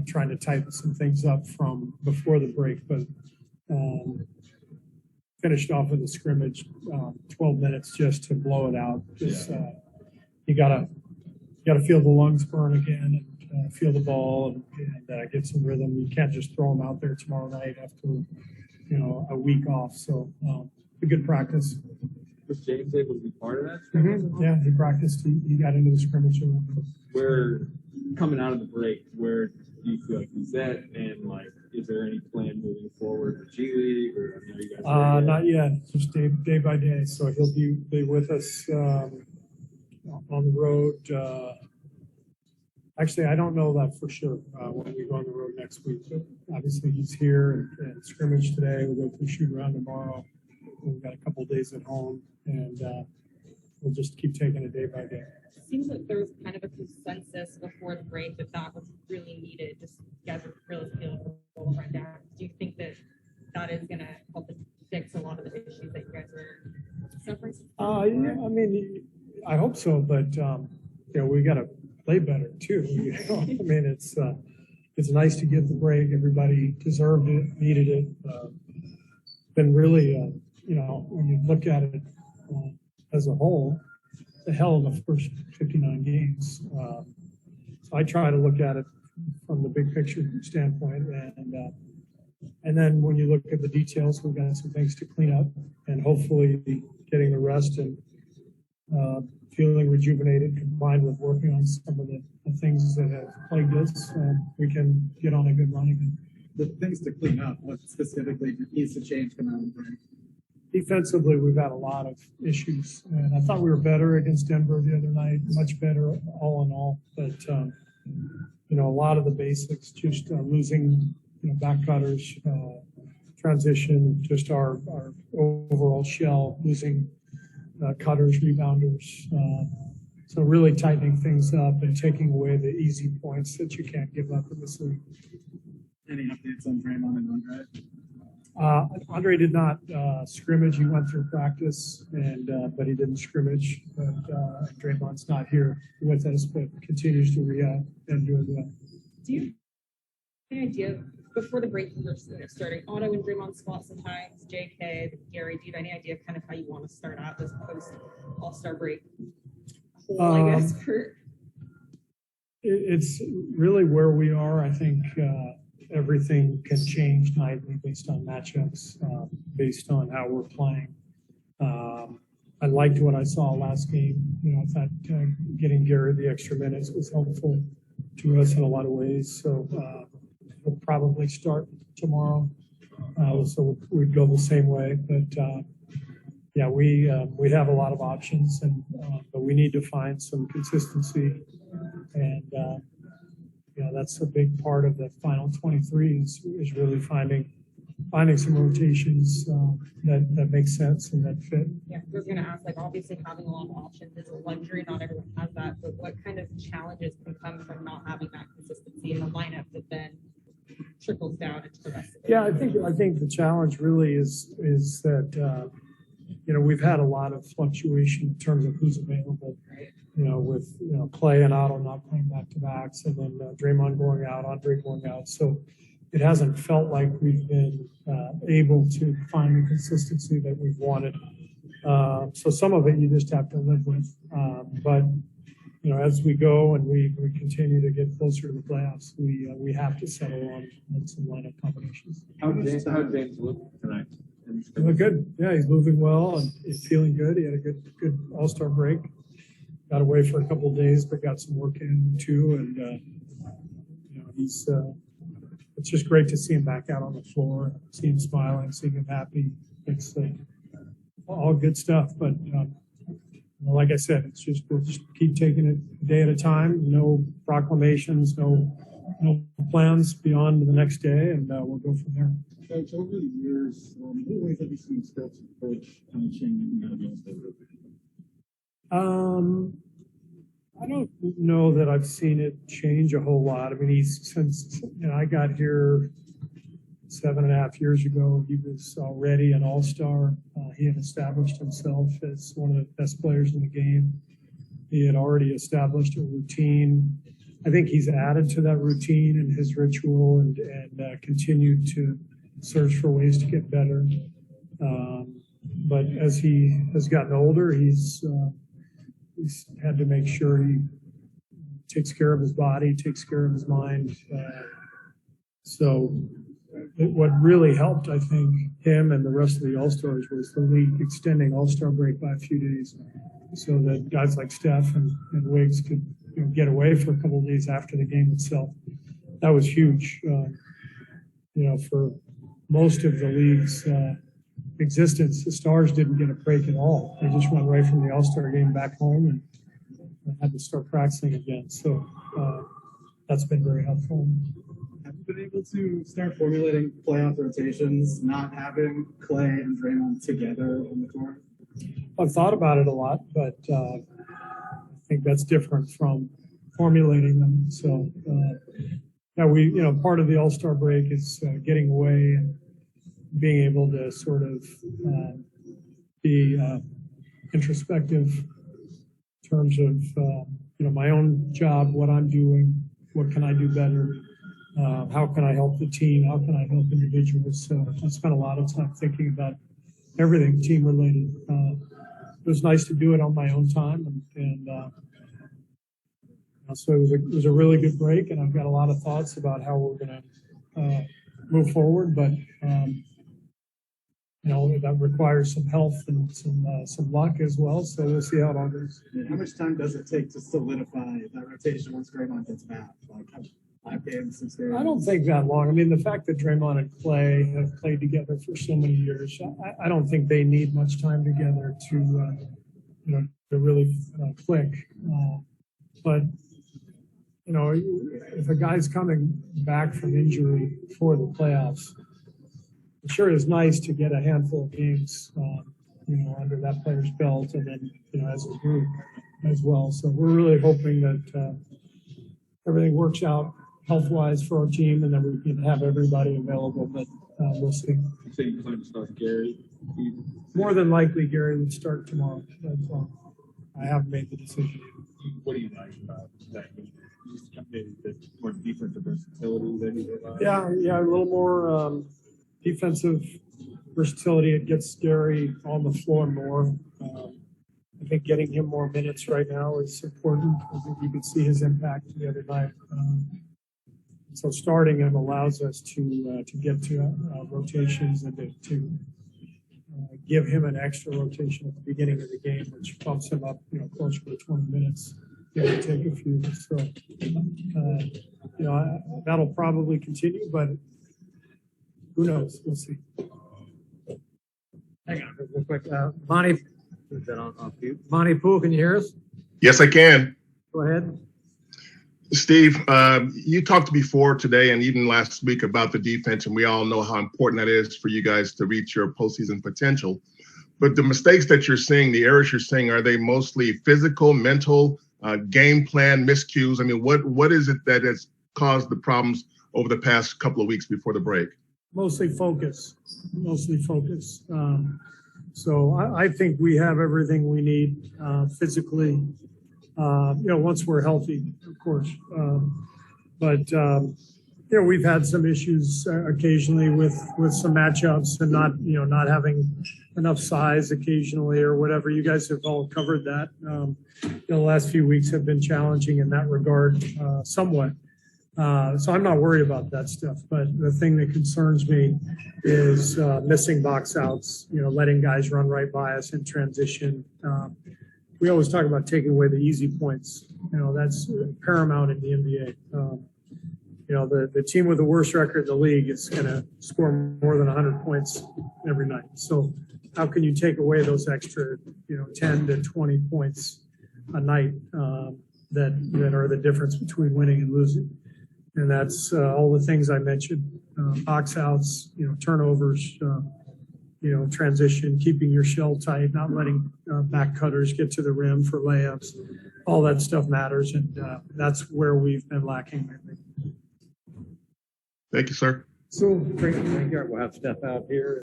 trying to tighten some things up from before the break, but finished off with a scrimmage, 12 minutes just to blow it out. Just you gotta feel the lungs burn again and feel the ball and get some rhythm. You can't just throw them out there tomorrow night after a week off. So a good practice. Was James able to be part of that? Mm-hmm. Yeah, he practiced. He got into the scrimmage. Where coming out of the break, where do you feel like he's at, and is there any plan moving forward for G League or are you guys? Not yet. Just day by day. So he'll be with us on the road. Actually, I don't know that for sure when we go on the road next week. But obviously, he's here and scrimmage today. We'll go through shoot around tomorrow. We've got a couple of days at home, and we'll just keep taking it day by day. It seems like there was kind of a consensus before the break that was really needed. Just you guys are really feeling the whole run down. Do you think that is going to help fix a lot of the issues that you guys are suffering? Yeah, I mean, I hope so, but we got to play better too. I mean, it's nice to get the break. Everybody deserved it, needed it. Been really, when you look at it as a whole, the hell of the first 59 games. So I try to look at it from the big picture standpoint, and then when you look at the details, we've got some things to clean up, and hopefully getting the rest and feeling rejuvenated, combined with working on some of the things that have plagued us, we can get on a good run again. The things to clean up, what specifically needs to change coming out of the break? Defensively, we've had a lot of issues, and I thought we were better against Denver the other night, much better all in all. But a lot of the basics, just losing back cutters, transition, just our overall shell, losing cutters, rebounders. So really tightening things up and taking away the easy points that you can't give up in this league. Any updates on Draymond and Andre? Andre did not scrimmage. He went through practice, but he didn't scrimmage. But Draymond's not here with us, but continues to rehab and doing well. Do you have any idea, before the break, you were starting Otto and Draymond spot sometimes, JK, Gary, do you have any idea kind of how you want to start out this post-All-Star break? I guess it's really where we are. I think everything can change nightly based on matchups, based on how we're playing. I liked what I saw last game. I thought getting Gary the extra minutes was helpful to us in a lot of ways. So we'll probably start tomorrow. So we'd go the same way. But yeah, we have a lot of options, but we need to find some consistency, and that's a big part of the final 23 is really finding some rotations that make sense and that fit. Yeah, I was going to ask, obviously having a lot of options is a luxury. Not everyone has that, but what kind of challenges can come from not having that consistency in the lineup that then trickles down into the rest of it? Yeah, I think the challenge really is that we've had a lot of fluctuation in terms of who's available. With Clay and Otto not playing back-to-backs, and then Draymond going out, Andre going out. So it hasn't felt like we've been able to find the consistency that we've wanted. So some of it you just have to live with. But as we go and we continue to get closer to the playoffs, we have to settle on some lineup combinations. How did James look tonight? He looked good. Yeah, he's moving well and he's feeling good. He had a good All-Star break. Got away for a couple of days, but got some work in too. And he's it's just great to see him back out on the floor, see him smiling, see him happy. It's all good stuff. But like I said, we'll just keep taking it a day at a time. No proclamations, no plans beyond the next day, and we'll go from there. Coach, over the years, what ways have you seen Stokes' approach kind of changing out of the All-Star break? I don't know that I've seen it change a whole lot. I mean, since I got here 7.5 years ago, he was already an all-star. He had established himself as one of the best players in the game. He had already established a routine I think he's added to that routine and his ritual and continued to search for ways to get better. But as he has gotten older, he's had to make sure he takes care of his body, takes care of his mind. What really helped, I think, him and the rest of the All-Stars was the league extending All-Star break by a few days so that guys like Steph and Wiggs could get away for a couple of days after the game itself. That was huge. For most of the league's existence, the Stars didn't get a break at all. They just went right from the All-Star game back home and had to start practicing again. So that's been very helpful. Have you been able to start formulating playoff rotations, not having Clay and Draymond together on the court? I've thought about it a lot, but I think that's different from formulating them. So, part of the All-Star break is getting away and being able to sort of be introspective in terms of, my own job, what I'm doing, what can I do better, how can I help the team, how can I help individuals. So I spent a lot of time thinking about everything team related. It was nice to do it on my own time, so it was a really good break, and I've got a lot of thoughts about how we're going to move forward. But that requires some health and some luck as well. So we'll see how it all goes. How much time does it take to solidify that rotation once Draymond gets back? Like 5 games, 6 games? I don't think that long. I mean, the fact that Draymond and Clay have played together for so many years, I don't think they need much time together to really click. But if a guy's coming back from injury for the playoffs, it sure is nice to get a handful of games, under that player's belt, and then as a group as well. So we're really hoping that everything works out health-wise for our team, and then we can have everybody available. But we'll see. You say you plan to start Gary? More than likely, Gary would start tomorrow. But I haven't made the decision. What do you like about that? Just maybe the more defensive versatility that he provides? Yeah, a little more defensive versatility. It gets Gary on the floor more. I think getting him more minutes right now is important. I think you could see his impact the other night. So starting him allows us to get to rotations and to give him an extra rotation at the beginning of the game, which bumps him up, closer to 20 minutes. It'll take a few. So, that'll probably continue, but who knows? We'll see. Hang on real quick. Monty, is that on mute? Monty Poole, can you hear us? Yes, I can. Go ahead. Steve, you talked before today and even last week about the defense, and we all know how important that is for you guys to reach your postseason potential. But the mistakes that you're seeing, the errors you're seeing, are they mostly physical, mental, game plan miscues? I mean, what is it that has caused the problems over the past couple of weeks before the break? Mostly focus. So I think we have everything we need physically, once we're healthy, of course. But we've had some issues occasionally with some matchups and not having enough size occasionally or whatever. You guys have all covered that. The last few weeks have been challenging in that regard somewhat. So I'm not worried about that stuff. But the thing that concerns me is missing box outs, letting guys run right by us in transition. We always talk about taking away the easy points. That's paramount in the NBA. The team with the worst record in the league is going to score more than 100 points every night. So how can you take away those extra, 10 to 20 points a night that are the difference between winning and losing? And that's all the things I mentioned: box outs, turnovers, transition, keeping your shell tight, not letting back cutters get to the rim for layups. All that stuff matters, and that's where we've been lacking, I think. Thank you, sir. So, great. We'll have Steph out here.